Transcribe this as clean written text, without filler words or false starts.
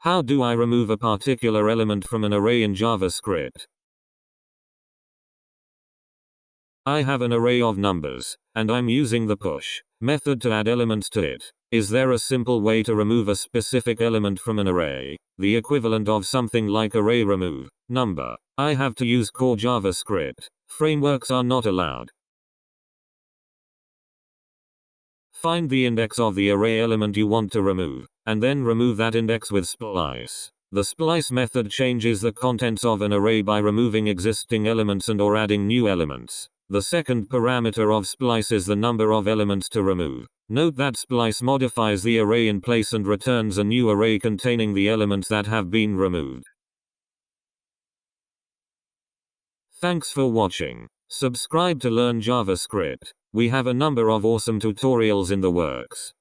How do I remove a particular element from an array in JavaScript? I have an array of numbers, and I'm using the push method to add elements to it. Is there a simple way to remove a specific element from an array, the equivalent of something like array remove number? I have to use core JavaScript. Frameworks are not allowed. Find the index of the array element you want to remove, and then remove that index with splice. The splice method changes the contents of an array by removing existing elements and/or adding new elements. The second parameter of splice is the number of elements to remove. Note that splice modifies the array in place and returns a new array containing the elements that have been removed. Thanks for watching. Subscribe to learn JavaScript. We have a number of awesome tutorials in the works.